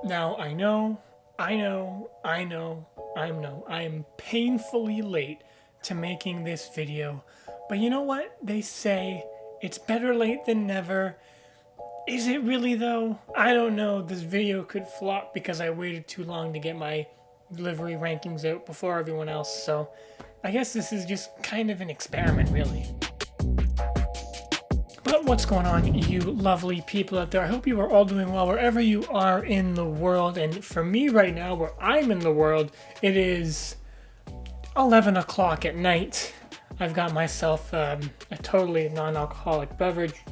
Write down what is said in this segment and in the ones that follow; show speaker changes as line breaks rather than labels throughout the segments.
Now, I am painfully late to making this video, but you know what? They say it's better late than never. Is it really though? I don't know. This video could flop because I waited too long to get my livery rankings out before everyone else, so I guess this is just kind of an experiment, really. But what's going on, you lovely people out there? I hope you are all doing well wherever you are in the world. And for me right now, where I'm in the world, it is 11 o'clock at night. I've got myself a totally non-alcoholic beverage.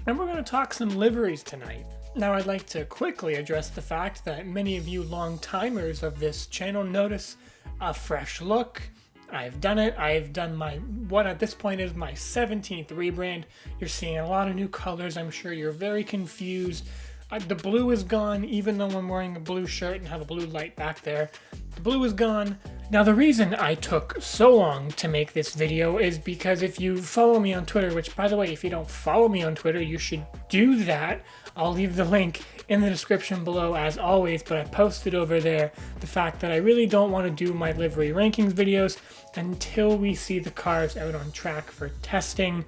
And we're going to talk some liveries tonight. Now, I'd like to quickly address the fact that many of you long-timers of this channel notice a fresh look. I've done it. I've done what at this point is my 17th rebrand. You're seeing a lot of new colors. I'm sure you're very confused. The blue is gone, even though I'm wearing a blue shirt and have a blue light back there. The blue is gone. Now, the reason I took so long to make this video is because if you follow me on Twitter, which, by the way, if you don't follow me on Twitter, you should do that. I'll leave the link in the description below as always, but I posted over there the fact that I really don't want to do my livery rankings videos until we see the cars out on track for testing.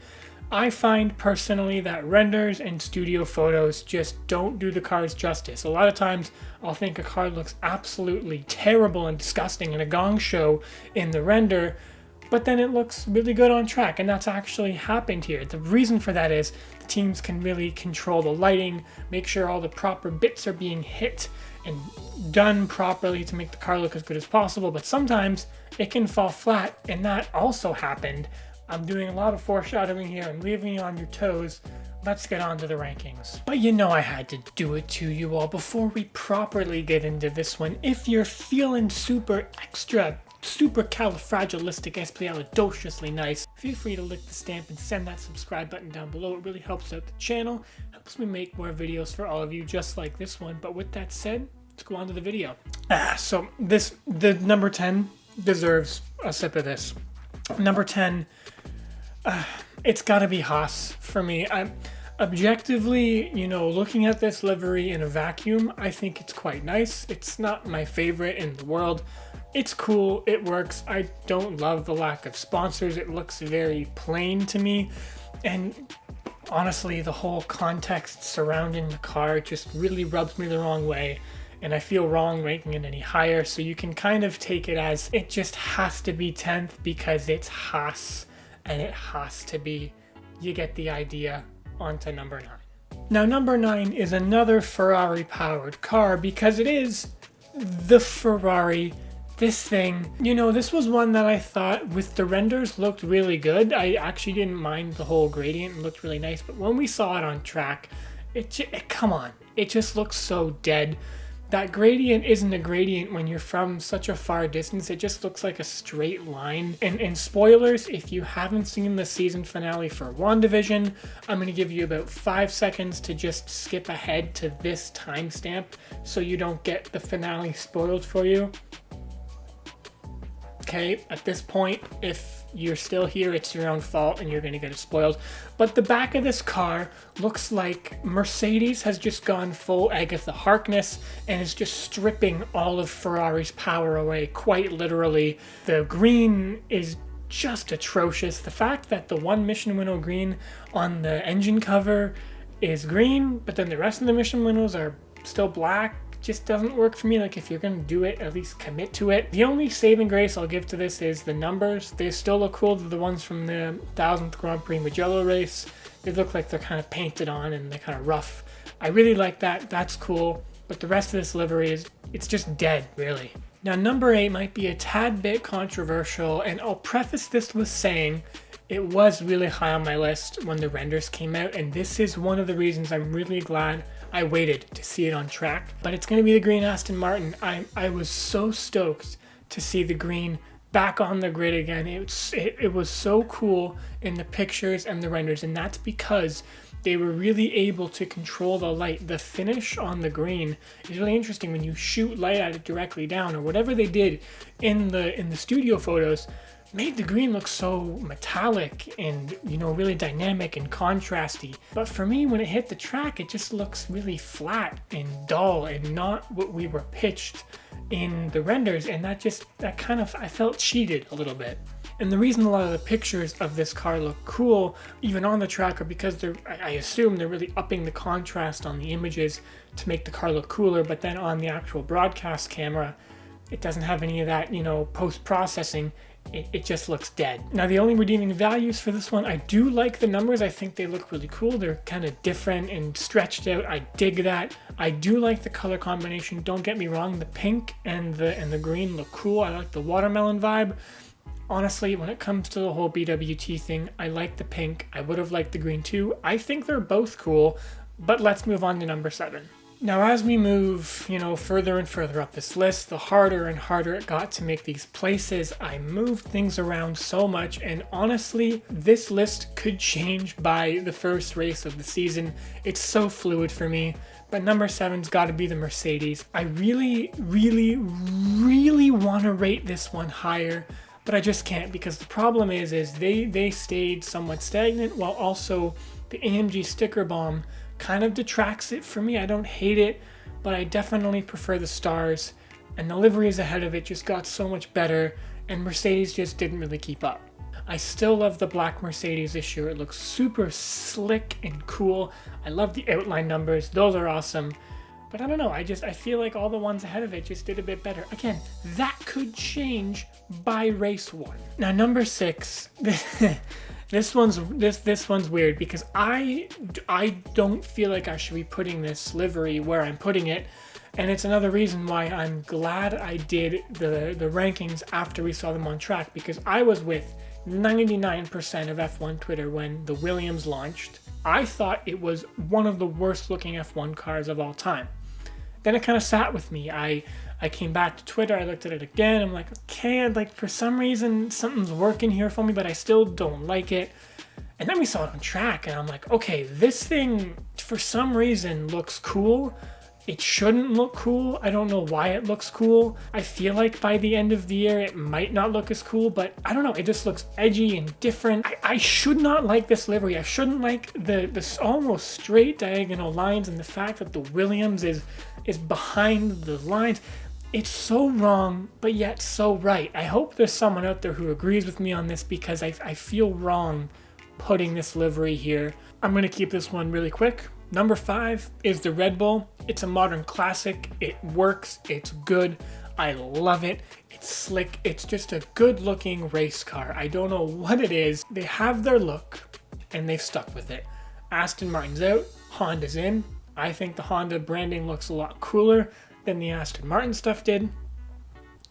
I find personally that renders and studio photos just don't do the cars justice. A lot of times I'll think a car looks absolutely terrible and disgusting in a gong show in the render, but then it looks really good on track, and that's actually happened here. The reason for that is the teams can really control the lighting, make sure all the proper bits are being hit and done properly to make the car look as good as possible, but sometimes it can fall flat, and that also happened. I'm doing a lot of foreshadowing here and leaving you on your toes. Let's get on to the rankings. But you know I had to do it to you all before we properly get into this one. If you're feeling super califragilisticexpialidociously nice, feel free to lick the stamp and send that subscribe button down below. It really helps out the channel, helps me make more videos for all of you just like this one. But with that said, let's go on to the video. So the number 10 deserves a sip of this. Number 10, it's gotta be Haas for me. I'm objectively, looking at this livery in a vacuum, I think it's quite nice. It's not my favorite in the world. It's cool, it works. I don't love the lack of sponsors. It looks very plain to me. And honestly, the whole context surrounding the car just really rubs me the wrong way. And I feel wrong ranking it any higher. So you can kind of take it as it just has to be 10th because it's Haas. And it has to be. You get the idea. On to number 9. Now, number 9 is another Ferrari-powered car because it is the Ferrari. This thing, this was one that I thought with the renders looked really good. I actually didn't mind the whole gradient. It looked really nice. But when we saw it on track, come on. It just looks so dead. That gradient isn't a gradient when you're from such a far distance. It just looks like a straight line. And spoilers, if you haven't seen the season finale for WandaVision, I'm going to give you about 5 seconds to just skip ahead to this timestamp so you don't get the finale spoiled for you. Okay, at this point, if you're still here, it's your own fault and you're going to get it spoiled. But the back of this car looks like Mercedes has just gone full Agatha Harkness and is just stripping all of Ferrari's power away, quite literally. The green is just atrocious. The fact that the one Mission Winnow green on the engine cover is green, but then the rest of the Mission Winnows are still black, just doesn't work for me. Like, if you're gonna do it, at least commit to it. The only saving grace I'll give to this is the numbers. They still look cool to the ones from the 1000th Grand Prix Mugello race. They look like they're kind of painted on and they're kind of rough. I really like that. That's cool. But the rest of this livery it's just dead, really. Now, number 8 might be a tad bit controversial, and I'll preface this with saying it was really high on my list when the renders came out, and this is one of the reasons I'm really glad I waited to see it on track. But it's going to be the green Aston Martin. I was so stoked to see the green back on the grid again. It was so cool in the pictures and the renders, and that's because they were really able to control the light. The finish on the green is really interesting when you shoot light at it directly down, or whatever they did in the studio photos. made the green look so metallic and, you know, really dynamic and contrasty. But for me, when it hit the track, it just looks really flat and dull and not what we were pitched in the renders. And I felt cheated a little bit. And the reason a lot of the pictures of this car look cool, even on the track, are because I assume they're really upping the contrast on the images to make the car look cooler, but then on the actual broadcast camera, it doesn't have any of that, you know, post-processing. It just looks dead. Now, the only redeeming values for this one, I do like the numbers. I think they look really cool. They're kind of different and stretched out. I dig that. I do like the color combination. Don't get me wrong. The pink and the green look cool. I like the watermelon vibe. Honestly, when it comes to the whole BWT thing, I like the pink. I would have liked the green too. I think they're both cool, but let's move on to number 7. Now, as we move, you know, further and further up this list, the harder and harder it got to make these places. I moved things around so much, and honestly, this list could change by the first race of the season. It's so fluid for me. But number 7's got to be the Mercedes. I really, really, really want to rate this one higher, but I just can't, because the problem is they stayed somewhat stagnant, while also the AMG sticker bomb kind of detracts it for me. I don't hate it, but I definitely prefer the stars, and the liveries ahead of it just got so much better, and Mercedes just didn't really keep up. I still love the black Mercedes this year. It looks super slick and cool. I love the outline numbers. Those are awesome. But I don't know, I feel like all the ones ahead of it just did a bit better. Again, that could change by race 1. Now, number 6, this one's weird, because I don't feel like I should be putting this livery where I'm putting it, and it's another reason why I'm glad I did the rankings after we saw them on track, because I was with 99% of F1 Twitter when the Williams launched. I thought it was one of the worst looking F1 cars of all time. Then it kind of sat with me. I came back to Twitter, I looked at it again, I'm like, okay, like for some reason something's working here for me, but I still don't like it. And then we saw it on track, and I'm like, okay, this thing for some reason looks cool. It shouldn't look cool. I don't know why it looks cool. I feel like by the end of the year it might not look as cool, but I don't know, it just looks edgy and different. I should not like this livery. I shouldn't like the almost straight diagonal lines, and the fact that the Williams is behind the lines. It's so wrong, but yet so right. I hope there's someone out there who agrees with me on this, because I feel wrong putting this livery here. I'm going to keep this one really quick. Number 5 is the Red Bull. It's a modern classic. It works. It's good. I love it. It's slick. It's just a good looking race car. I don't know what it is. They have their look and they've stuck with it. Aston Martin's out. Honda's in. I think the Honda branding looks a lot cooler than the Aston Martin stuff did.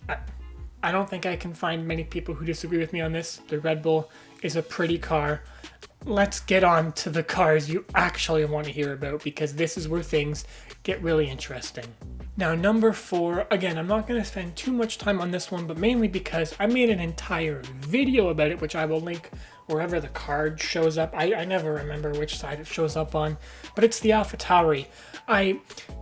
I don't think I can find many people who disagree with me on this. The Red Bull is a pretty car. Let's get on to the cars you actually want to hear about, because this is where things get really interesting. Now, number 4, again, I'm not going to spend too much time on this one, but mainly because I made an entire video about it, which I will link wherever the card shows up. I never remember which side it shows up on, but it's the AlphaTauri.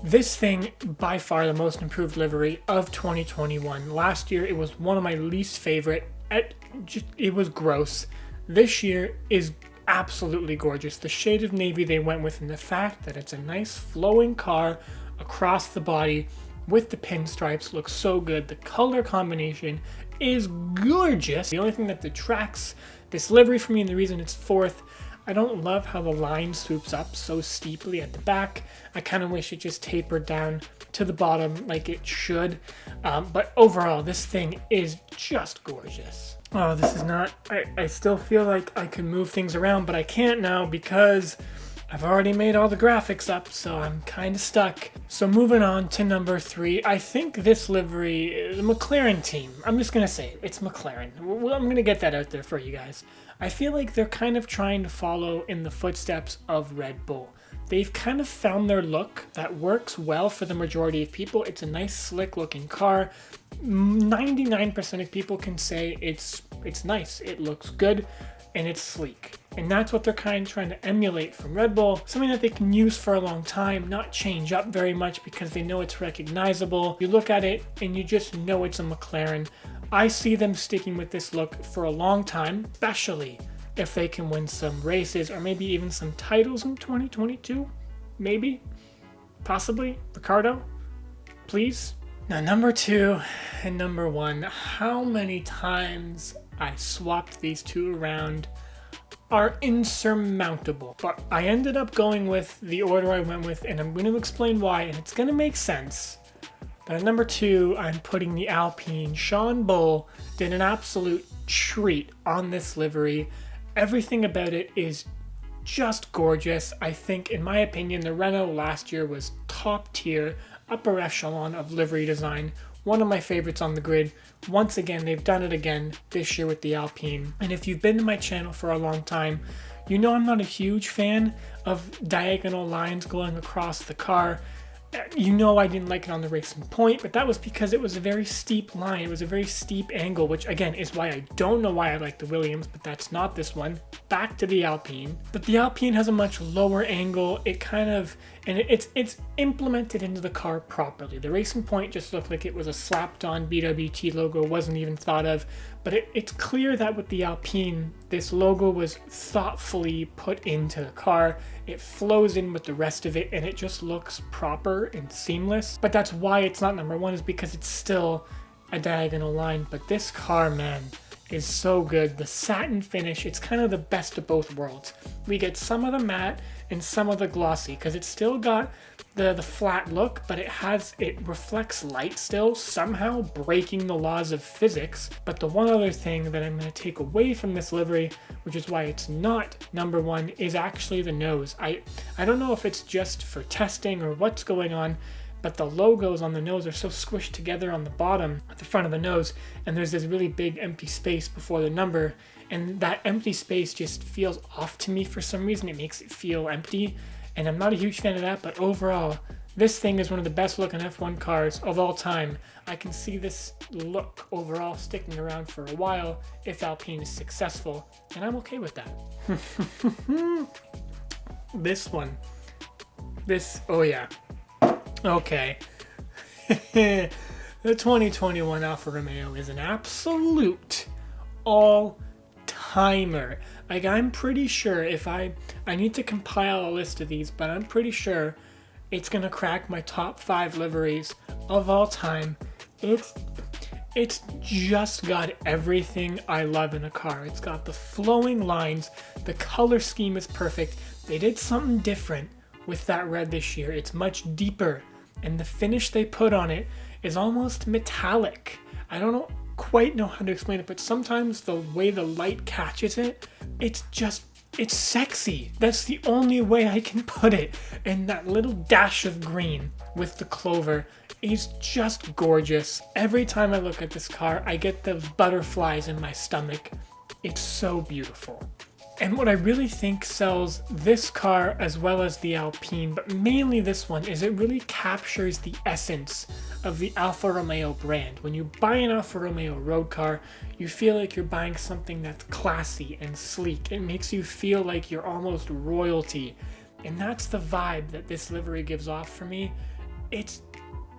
This thing, by far the most improved livery of 2021. Last year, it was one of my least favorite. It was gross. This year is absolutely gorgeous. The shade of navy they went with, and the fact that it's a nice flowing car across the body with the pinstripes looks so good. The color combination is gorgeous. The only thing that detracts this livery for me, and the reason it's 4th, I don't love how the line swoops up so steeply at the back. I kind of wish it just tapered down to the bottom like it should. But overall, this thing is just gorgeous. Oh, this is not... I still feel like I can move things around, but I can't now because I've already made all the graphics up, so I'm kind of stuck. So moving on to number 3, I think this livery, the McLaren team, I'm just going to say it's McLaren. I'm going to get that out there for you guys. I feel like they're kind of trying to follow in the footsteps of Red Bull. They've kind of found their look that works well for the majority of people. It's a nice, slick looking car. 99% of people can say it's nice, it looks good, and it's sleek. And that's what they're kind of trying to emulate from Red Bull. Something that they can use for a long time, not change up very much because they know it's recognizable. You look at it and you just know it's a McLaren. I see them sticking with this look for a long time, especially if they can win some races or maybe even some titles in 2022. Maybe, possibly. Ricardo, please. Now, number 2 and number 1, how many times I swapped these two around are insurmountable. But I ended up going with the order I went with, and I'm going to explain why, and it's going to make sense. But at number 2, I'm putting the Alpine. Sean Bull did an absolute treat on this livery. Everything about it is just gorgeous. I think, in my opinion, the Renault last year was top tier, upper echelon of livery design. One of my favorites on the grid. Once again, they've done it again this year with the Alpine. And if you've been to my channel for a long time, you know I'm not a huge fan of diagonal lines going across the car. You know I didn't like it on the Racing Point, but that was because it was a very steep line. It was a very steep angle, which again is why I don't know why I like the Williams, but that's not this one. Back to the Alpine. But the Alpine has a much lower angle. It kind of, and it's implemented into the car properly. The Racing Point just looked like it was a slapped on BWT logo, wasn't even thought of. But it's clear that with the Alpine, this logo was thoughtfully put into the car. It flows in with the rest of it, and it just looks proper and seamless. But that's why it's not number 1, is because it's still a diagonal line. But this car, man, is so good. The satin finish, it's kind of the best of both worlds. We get some of the matte and some of the glossy, because it's still got the flat look, but it reflects light still, somehow breaking the laws of physics. But the one other thing that I'm going to take away from this livery, which is why it's not number 1, is actually the nose. I don't know if it's just for testing or what's going on, but the logos on the nose are so squished together on the bottom at the front of the nose, and there's this really big empty space before the number, and that empty space just feels off to me for some reason. It makes it feel empty, and I'm not a huge fan of that. But overall, this thing is one of the best looking F1 cars of all time. I can see this look overall sticking around for a while if Alpine is successful, and I'm okay with that. This one. Oh yeah. Okay. The 2021 Alfa Romeo is an absolute all-timer. Like, I'm pretty sure if I need to compile a list of these, but I'm pretty sure it's gonna crack my top 5 liveries of all time. It's just got everything I love in a car. It's got the flowing lines, the color scheme is perfect. They did something different with that red this year. It's much deeper, and the finish they put on it is almost metallic. I don't quite know how to explain it, but sometimes the way the light catches it, it's sexy. That's the only way I can put it. And that little dash of green with the clover is just gorgeous. Every time I look at this car, I get those butterflies in my stomach. It's so beautiful. And what I really think sells this car as well as the Alpine, but mainly this one, is it really captures the essence of the Alfa Romeo brand. When you buy an Alfa Romeo road car, you feel like you're buying something that's classy and sleek. It makes you feel like you're almost royalty. And that's the vibe that this livery gives off for me. It's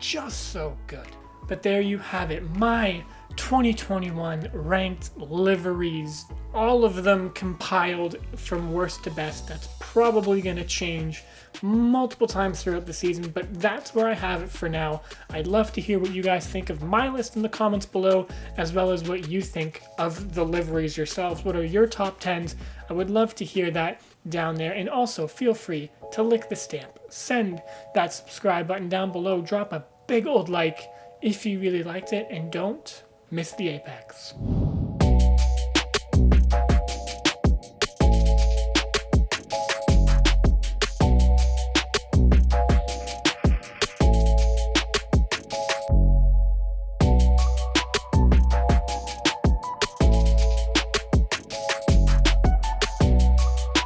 just so good. But there you have it, my 2021 ranked liveries, all of them compiled from worst to best. That's probably going to change multiple times throughout the season, but that's where I have it for now. I'd love to hear what you guys think of my list in the comments below, as well as what you think of the liveries yourselves. What are your top 10s? I would love to hear that down there. And also feel free to lick the stamp, send that subscribe button down below, drop a big old like if you really liked it, and don't miss the apex.